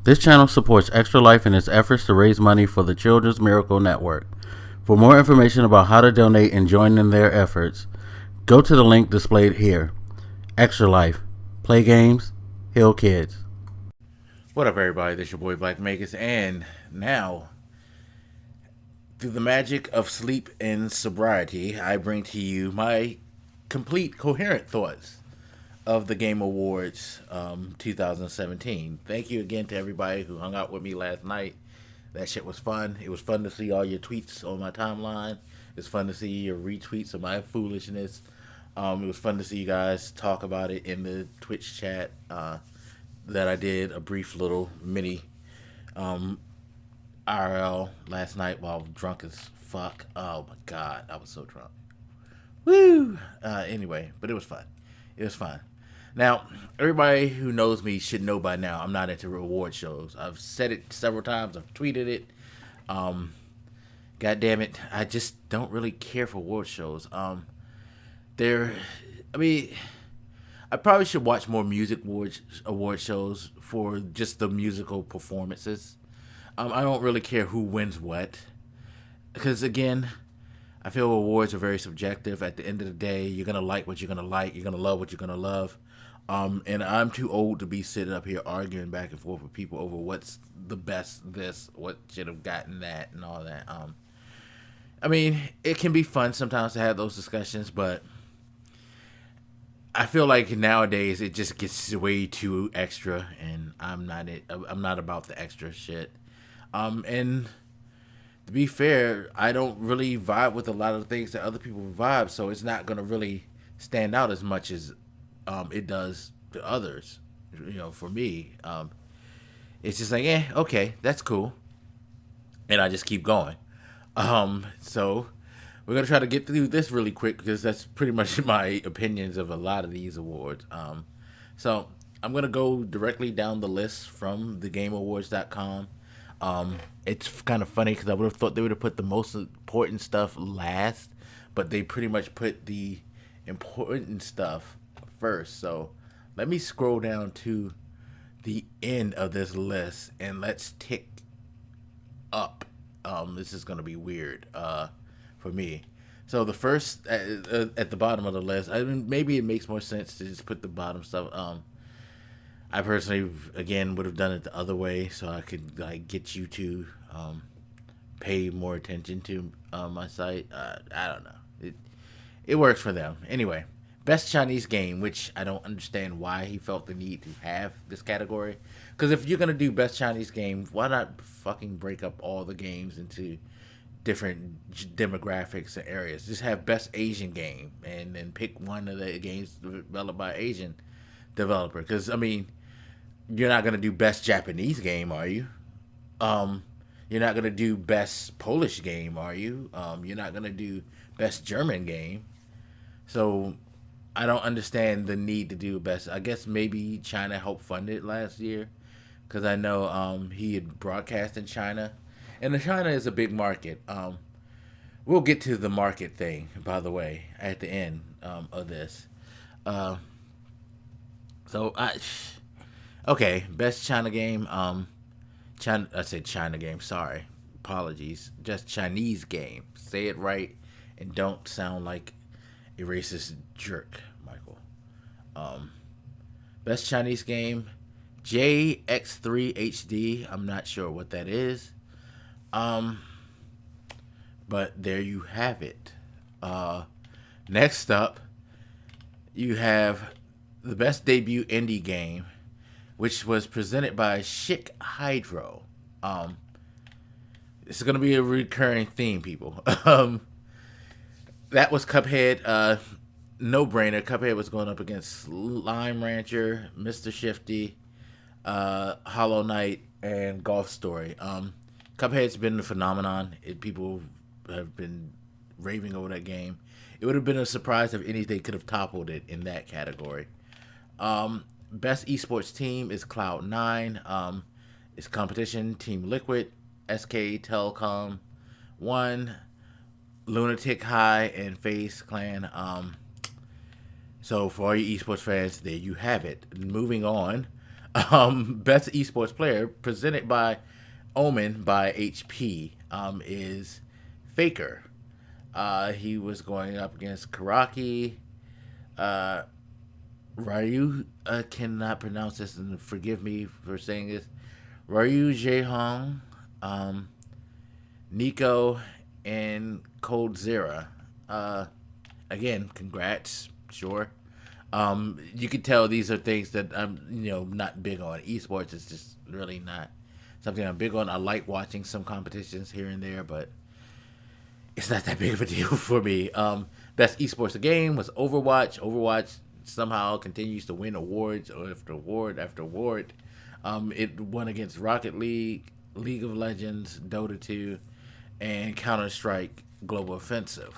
This channel supports Extra Life in its efforts to raise money for the Children's Miracle Network. For more information about how to donate and join in their efforts, go to the link displayed here. Extra Life. Play games, heal kids. What up, everybody? This is your boy Black Magus, and now, through the magic of sleep and sobriety, I bring to you my complete, coherent thoughts of the Game Awards 2017. Thank you again to everybody who hung out with me last night. That shit was fun. It was fun to see all your tweets on my timeline. It's fun to see your retweets of my foolishness. It was fun to see you guys talk about it in the Twitch chat that I did a brief little mini IRL last night while drunk as fuck. Oh my god, I was so drunk. Woo! Anyway, but it was fun. It was fun. Now, everybody who knows me should know by now I'm not into award shows. I've said it several times. I've tweeted it. God damn it, I just don't really care for award shows. I probably should watch more music award shows for just the musical performances. I don't really care who wins what. Because, again, I feel awards are very subjective. At the end of the day, you're going to like what you're going to like. You're going to love what you're going to love. And I'm too old to be sitting up here arguing back and forth with people over what's the best this, what should have gotten that, and all that. It can be fun sometimes to have those discussions, but I feel like nowadays it just gets way too extra, and I'm not about the extra shit. And to be fair, I don't really vibe with a lot of the things that other people vibe, so it's not gonna really stand out as much as it does to others. For me, it's just like, okay, that's cool, and I just keep going. So we're gonna try to get through this really quick because that's pretty much my opinions of a lot of these awards. So I'm gonna go directly down the list from thegameawards.com. It's kind of funny because I would have thought they would have put the most important stuff last, but they pretty much put the important stuff first. So let me scroll down to the end of this list and let's tick up. This is gonna be weird for me. So the first at the bottom of the list, maybe it makes more sense to just put the bottom stuff. I personally, again, would have done it the other way so I could get you to pay more attention to my site. I don't know. It works for them. Anyway, best Chinese game, which I don't understand why he felt the need to have this category. Because if you're gonna do best Chinese game, why not fucking break up all the games into different demographics and areas? Just have best Asian game and then pick one of the games developed by Asian developer. Because you're not gonna do best Japanese game, are you? You're not gonna do best Polish game, are you? You're not gonna do best German game. So I don't understand the need to do best. I guess maybe China helped fund it last year, because I know he had broadcast in China, and China is a big market. We'll get to the market thing, by the way, at the end of this. Okay, best China game. I said China game. Sorry, apologies. Just Chinese game. Say it right, and don't sound like a racist jerk, Michael. Best Chinese game, JX3 HD. I'm not sure what that is. But there you have it. Next up, you have the best debut indie game, which was presented by Chic Hydro. This is gonna be a recurring theme, people. That was Cuphead. No brainer. Cuphead was going up against Slime Rancher, Mr. Shifty, Hollow Knight, and Golf Story. Cuphead's been a phenomenon. People have been raving over that game. It would have been a surprise if anything could have toppled it in that category. Best esports team is Cloud9. It's competition Team Liquid, SK Telecom, One, Lunatic High, and FaZe Clan. So for all you esports fans, there you have it. Moving on. Best esports player presented by Omen by HP is Faker. He was going up against Karaki. Ryu, I cannot pronounce this, and forgive me for saying this. Ryu Jaehong, Nico, and Cold Zera. Again, congrats, sure. You can tell these are things that I'm, not big on. Esports is just really not something I'm big on. I like watching some competitions here and there, but it's not that big of a deal for me. Best esports game was Overwatch. Overwatch somehow continues to win awards after award after award. It won against Rocket League, League of Legends, Dota 2, and Counter Strike Global Offensive.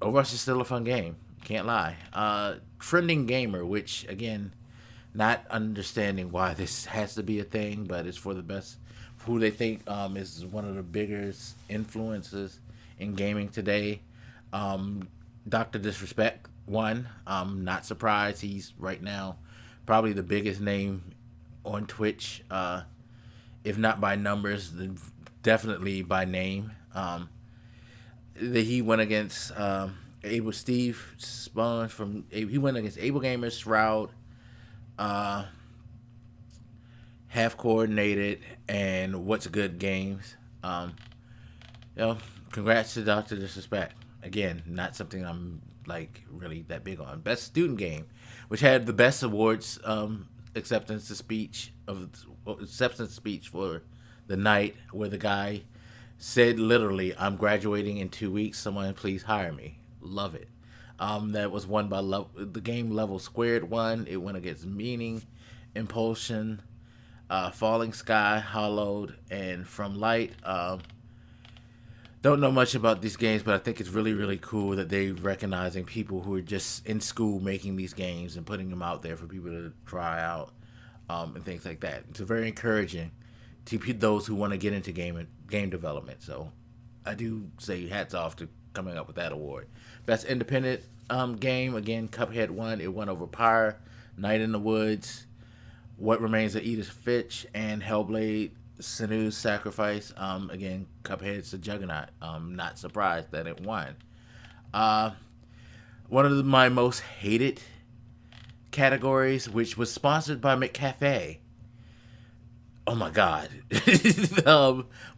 Overwatch is still a fun game. Can't lie. Trending Gamer, which, again, not understanding why this has to be a thing, but it's for the best, who they think is one of the biggest influences in gaming today. Dr. Disrespect won. Not surprised. He's right now probably the biggest name on Twitch, if not by numbers, then definitely by name. He went against Able Steve Spawn from. He went against Able Gamers, Shroud, Half Coordinated, and What's Good Games. Congrats to Dr. Disrespect. Again, not something I'm like really that big on. Best student game, which had the best awards, acceptance speech for the night, where the guy said literally, "I'm graduating in 2 weeks. Someone please hire me." Love it. That was won by the game Level Squared won. It went against Meaning, Impulsion, Falling Sky, Hollowed, and From Light. Don't know much about these games, but I think it's really, really cool that they're recognizing people who are just in school making these games and putting them out there for people to try out, and things like that. It's very encouraging to those who want to get into game development. So I do say hats off to coming up with that award. Best independent game, again, Cuphead won. It won over Pyre, Night in the Woods, What Remains of Edith Finch, and Hellblade Senua's Sacrifice. Again, Cuphead's a juggernaut. Not surprised that it won. One of my most hated categories, which was sponsored by McCafe. Oh my god.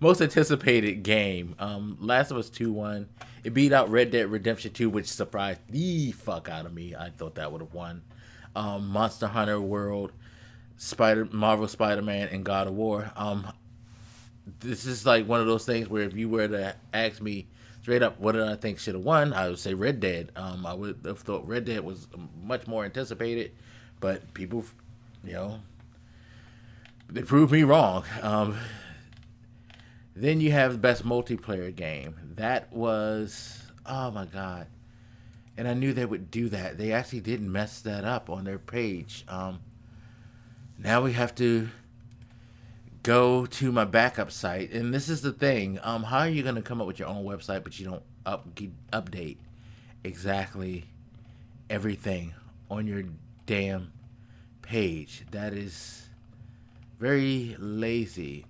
Most anticipated game. Last of Us 2 won. It beat out Red Dead Redemption 2, which surprised the fuck out of me. I thought that would have won. Monster Hunter World, Marvel Spider-Man, and God of War. This is like one of those things where if you were to ask me straight up what did I think should have won, I would say Red Dead. I would have thought Red Dead was much more anticipated, but people, they proved me wrong. Then you have Best Multiplayer Game. That was, oh my god. And I knew they would do that. They actually didn't mess that up on their page. Now we have to go to my backup site. And this is the thing. How are you going to come up with your own website, but you don't update exactly everything on your damn page? That is very lazy.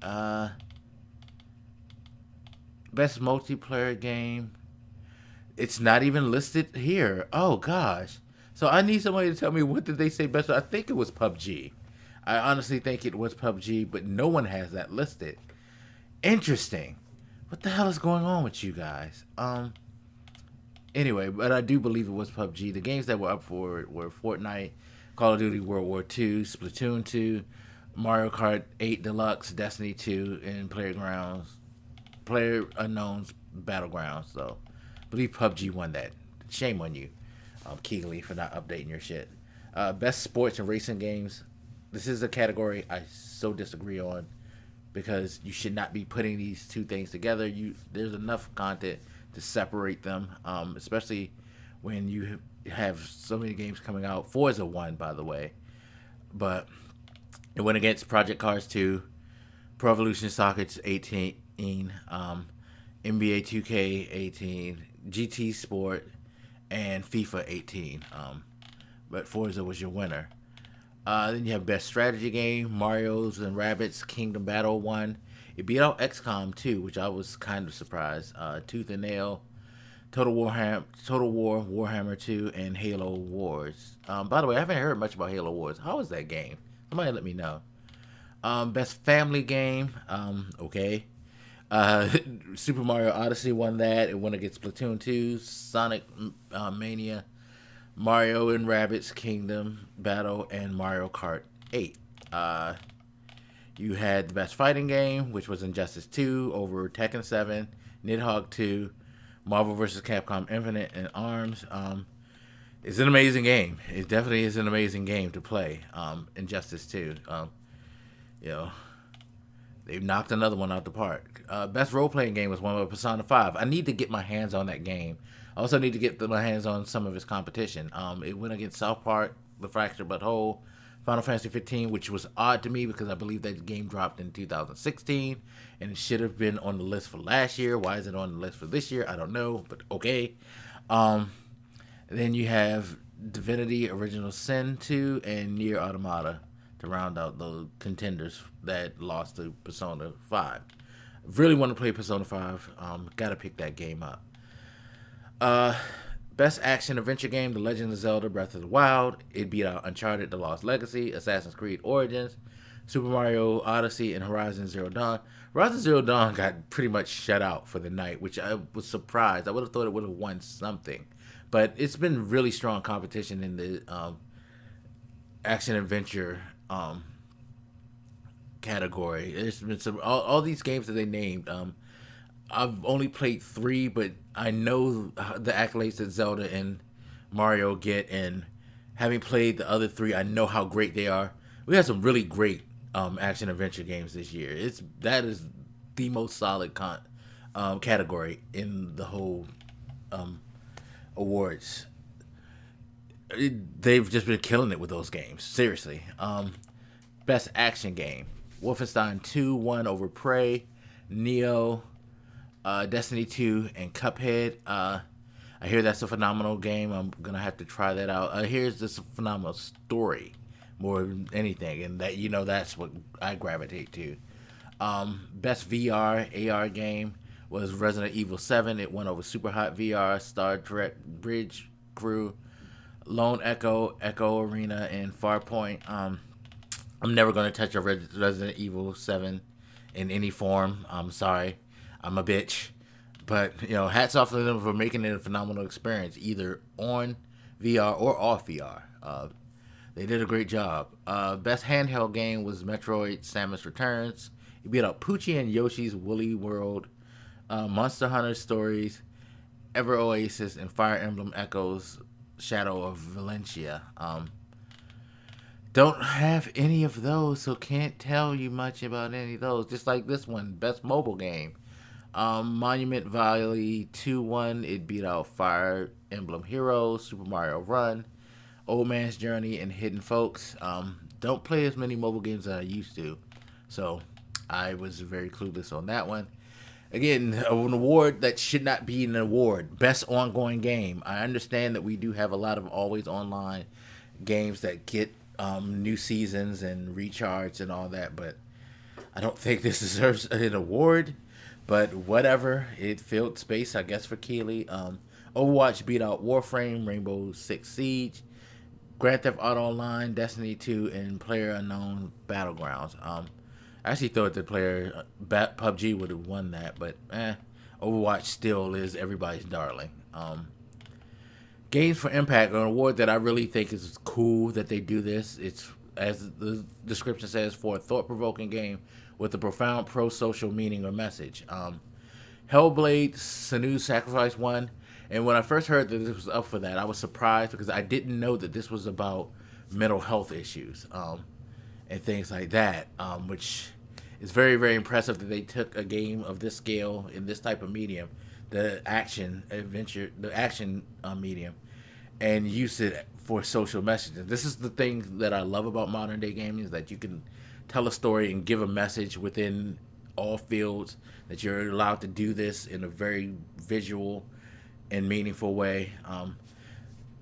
Best multiplayer game. It's not even listed here. Oh gosh. So I need somebody to tell me, what did they say best? I think it was PUBG. I honestly think it was PUBG, but no one has that listed. Interesting. What the hell is going on with you guys? Anyway, but I do believe it was PUBG. The games that were up for it were Fortnite, Call of Duty World War II, Splatoon 2, Mario Kart 8 Deluxe, Destiny 2, and PlayerUnknown's Battlegrounds. So I believe PUBG won that. Shame on you, Keegley, for not updating your shit. Best sports and racing games. This is a category I so disagree on, because you should not be putting these two things together. There's enough content to separate them, especially when you have so many games coming out. Forza won, by the way, but it went against Project Cars 2, Pro Evolution Soccer 18, NBA 2K 18, GT Sport, and FIFA 18. But Forza was your winner. Then you have Best Strategy Game, Mario's and Rabbids Kingdom Battle 1. It beat out XCOM 2, which I was kind of surprised. Tooth and Nail, Total War, Warhammer 2, and Halo Wars. By the way, I haven't heard much about Halo Wars. How is that game? Somebody let me know. Best Family Game, okay. Uh, Super Mario Odyssey won that. It won against Splatoon 2, Sonic Mania, Mario and Rabbids Kingdom Battle, and Mario Kart 8. You had the Best Fighting Game, which was Injustice 2 over Tekken 7, Nidhogg 2, Marvel vs. Capcom Infinite, and ARMS. It's an amazing game. It definitely is an amazing game to play. Injustice 2. You know, they've knocked another one out the park. Best role-playing game was one with Persona 5. I need to get my hands on that game. I also need to get my hands on some of its competition. It went against South Park, The Fractured But Whole, Final Fantasy 15, which was odd to me because I believe that game dropped in 2016, and it should have been on the list for last year. Why is it on the list for this year? I don't know, but okay. Then you have Divinity Original Sin 2 and Nier Automata to round out the contenders that lost to Persona 5. Really want to play Persona 5. Gotta pick that game up. Best action adventure game: The Legend of Zelda: Breath of the Wild. It beat out Uncharted: The Lost Legacy, Assassin's Creed Origins, Super Mario Odyssey, and Horizon Zero Dawn. Horizon Zero Dawn got pretty much shut out for the night, which I was surprised. I would have thought it would have won something, but it's been really strong competition in the action adventure category. There's been all these games that they named. I've only played 3, but I know the accolades that Zelda and Mario get, and having played the other 3, I know how great they are. We had some really great action adventure games this year. That is the most solid category in the whole awards. They've just been killing it with those games. Seriously. Best action game: Wolfenstein 2 won over Prey, Neo, Destiny 2, and Cuphead. I hear that's a phenomenal game. I'm gonna have to try that out. Here's this phenomenal story more than anything, and that's what I gravitate to. Best VR AR game was Resident Evil 7. It won over Super Hot VR, Star Trek Bridge Crew, Lone Echo, Echo Arena, and Farpoint. I'm never gonna touch a Resident Evil 7 in any form. I'm sorry. I'm a bitch. But, hats off to them for making it a phenomenal experience, either on VR or off VR. They did a great job. Best handheld game was Metroid Samus Returns. It beat out Poochie and Yoshi's Woolly World, Monster Hunter Stories, Ever Oasis, and Fire Emblem Echoes Shadow of Valencia. Don't have any of those, so can't tell you much about any of those. Just like this one, Best Mobile Game. Monument Valley 2-1. It beat out Fire Emblem Heroes, Super Mario Run, Old Man's Journey, and Hidden Folks. Don't play as many mobile games as I used to, so I was very clueless on that one. Again, an award that should not be an award. Best ongoing game. I understand that we do have a lot of always online games that get new seasons and recharge and all that, but I don't think this deserves an award. But whatever, it filled space, I guess, for Keeley. Overwatch beat out Warframe, Rainbow Six Siege, Grand Theft Auto Online, Destiny 2, and PlayerUnknown Battlegrounds. I actually thought the PUBG would have won that, but Overwatch still is everybody's darling. Games for Impact, an award that I really think is cool that they do this. It's, as the description says, for a thought-provoking game with a profound pro-social meaning or message. Hellblade: Senua's Sacrifice won, and when I first heard that this was up for that, I was surprised because I didn't know that this was about mental health issues and things like that, which is very, very impressive that they took a game of this scale in this type of medium, the action medium, and used it for social messages. This is the thing that I love about modern day gaming, is that you can tell a story and give a message within all fields, that you're allowed to do this in a very visual and meaningful way.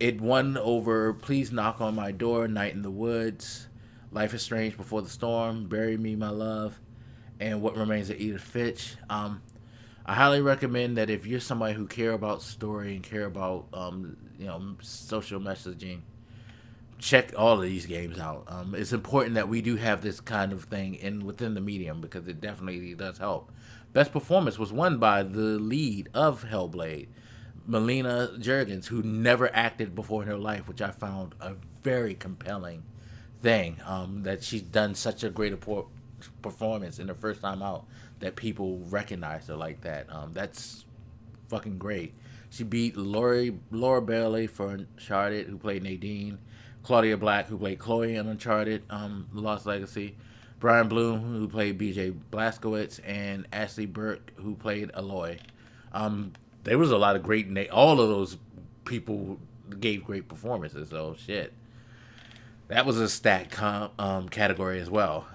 It won over Please Knock on My Door, Night in the Woods, Life is Strange Before the Storm, Bury Me, My Love, and What Remains of Edith Finch. I highly recommend that if you're somebody who care about story and care about social messaging, check all of these games out. It's important that we do have this kind of thing within the medium because it definitely does help. Best performance was won by the lead of Hellblade, Melina Juergens, who never acted before in her life, which I found a very compelling thing. That she's done such a great performance in her first time out that people recognize her like that. That's fucking great. She beat Laura Bailey for Uncharted, who played Nadine, Claudia Black, who played Chloe in Uncharted, Lost Legacy, Brian Bloom, who played BJ Blazkowicz, and Ashley Burke, who played Aloy. There was a lot of great all of those people gave great performances, so shit. That was a stat category as well.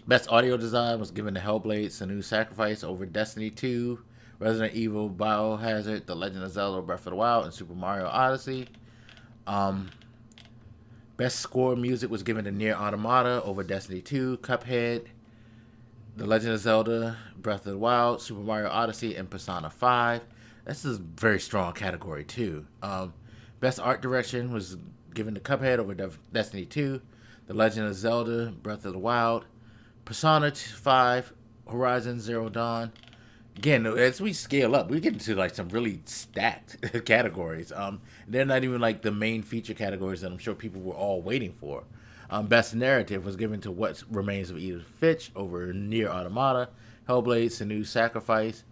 Best audio design was given to Hellblade: Senua's Sacrifice over Destiny 2, Resident Evil, Biohazard, The Legend of Zelda: Breath of the Wild, and Super Mario Odyssey. Best score music was given to Nier Automata over Destiny 2, Cuphead, The Legend of Zelda: Breath of the Wild, Super Mario Odyssey, and Persona 5. This is a very strong category too. Best art direction was given to Cuphead over Destiny 2, The Legend of Zelda: Breath of the Wild, Persona 5, Horizon Zero Dawn. Again, as we scale up, we get into like some really stacked categories. They're not even like the main feature categories that I'm sure people were all waiting for. Best narrative was given to What Remains of Edith Finch over Nier Automata, Hellblade: Senua's Sacrifice,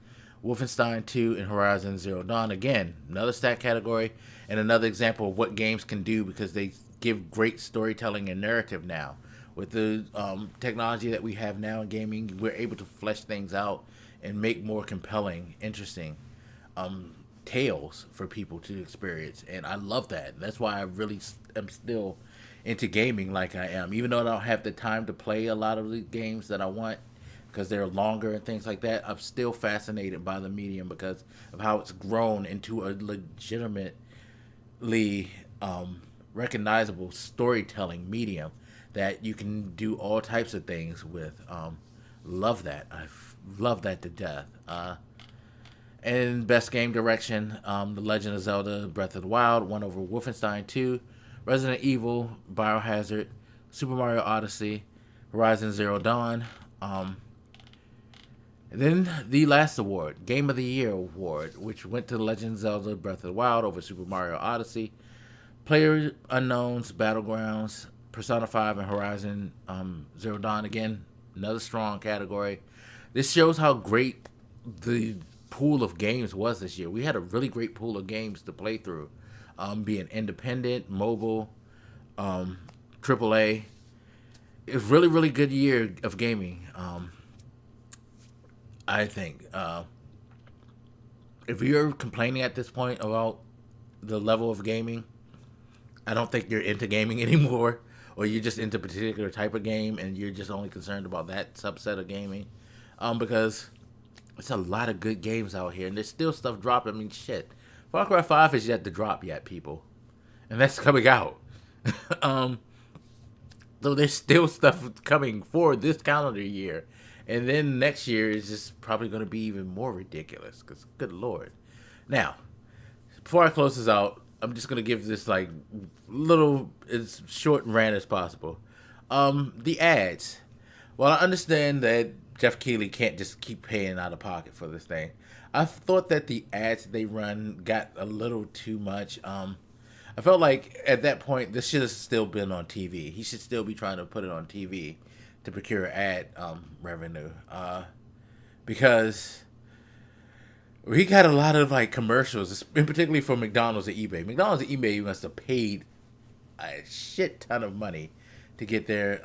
Wolfenstein 2, and Horizon Zero Dawn. Again, another stack category and another example of what games can do because they give great storytelling and narrative now. With the technology that we have now in gaming, we're able to flesh things out and make more compelling, interesting tales for people to experience. And I love that. That's why I really am still into gaming like I am. Even though I don't have the time to play a lot of the games that I want because they're longer and things like that, I'm still fascinated by the medium because of how it's grown into a legitimately recognizable storytelling medium that you can do all types of things with. Love that. I love that to death. And best game direction, The Legend of Zelda: Breath of the Wild won over Wolfenstein 2, Resident Evil, Biohazard, Super Mario Odyssey, Horizon Zero Dawn. And then the last award, Game of the Year award, which went to The Legend of Zelda: Breath of the Wild over Super Mario Odyssey, Player Unknown's Battlegrounds, Persona 5, and Horizon Zero Dawn. Again, another strong category. This shows how great the pool of games was this year. We had a really great pool of games to play through, being independent, mobile, AAA. It was really, really good year of gaming. I think if you're complaining at this point about the level of gaming, I don't think you're into gaming anymore, or you're just into a particular type of game and you're just only concerned about that subset of gaming, because it's a lot of good games out here and there's still stuff dropping. I mean, shit, Far Cry 5 is yet to drop yet, people, and that's coming out. So there's still stuff coming for this calendar year, and then next year is just probably going to be even more ridiculous because good lord. Now, before I close this out, I'm just going to give this like little as short rant as possible. The ads. Well, I understand that Jeff Keighley can't just keep paying out of pocket for this thing. I thought that the ads they run got a little too much. I felt like at that point this should have still been on TV. He should still be trying to put it on TV to procure ad revenue, because we got a lot of like commercials, in particularly for McDonald's and eBay. McDonald's and eBay must have paid a shit ton of money to get their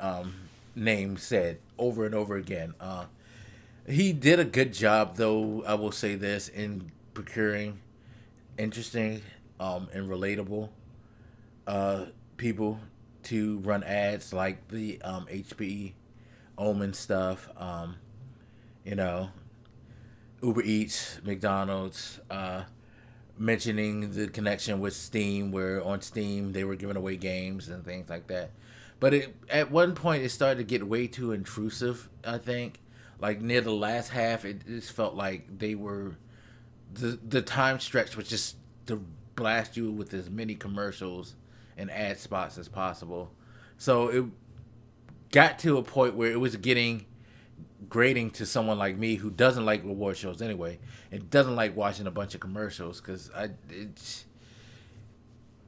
name said over and over again. He did a good job, though, I will say this, in procuring interesting and relatable people to run ads, like the HP Omen stuff, Uber Eats, McDonald's, mentioning the connection with Steam, where on Steam they were giving away games and things like that. But at one point it started to get way too intrusive. I think, like near the last half, it just felt like they were the time stretch was just to blast you with as many commercials and ad spots as possible. So it got to a point where it was getting grating to someone like me who doesn't like reward shows anyway and doesn't like watching a bunch of commercials because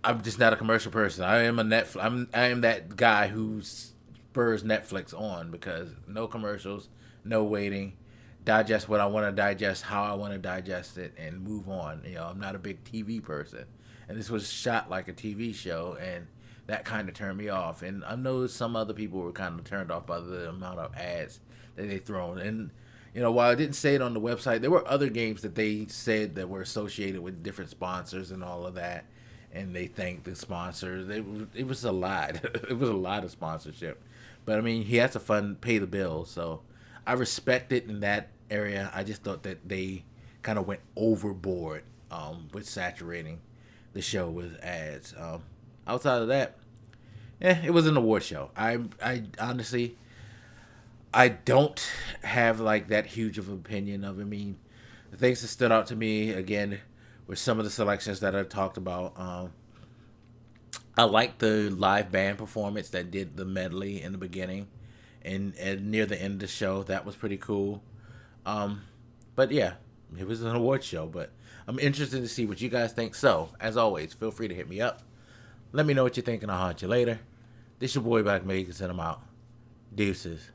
I'm just not a commercial person. I am a Netflix. I am that guy who spurs Netflix on because no commercials, no waiting, digest what I want to digest, how I want to digest it, and move on. You know, I'm not a big TV person, and this was shot like a TV show, and that kind of turned me off. And I know some other people were kind of turned off by the amount of ads that they thrown. And you know, while I didn't say it on the website, there were other games that they said that were associated with different sponsors and all of that. And they thanked the sponsors. It was a lot. It was a lot of sponsorship. But I mean, he has to pay the bills. So I respect it in that area. I just thought that they kind of went overboard with saturating the show with ads. Outside of that, it was an award show. I honestly, I don't have like that huge of an opinion of it. I mean, the things that stood out to me again were some of the selections that I talked about. I liked the live band performance that did the medley in the beginning and near the end of the show. That was pretty cool. But yeah, it was an award show. But I'm interested to see what you guys think. So, as always, feel free to hit me up. Let me know what you think, and I'll haunt you later. This your boy Black Megan, and I'm out. Deuces.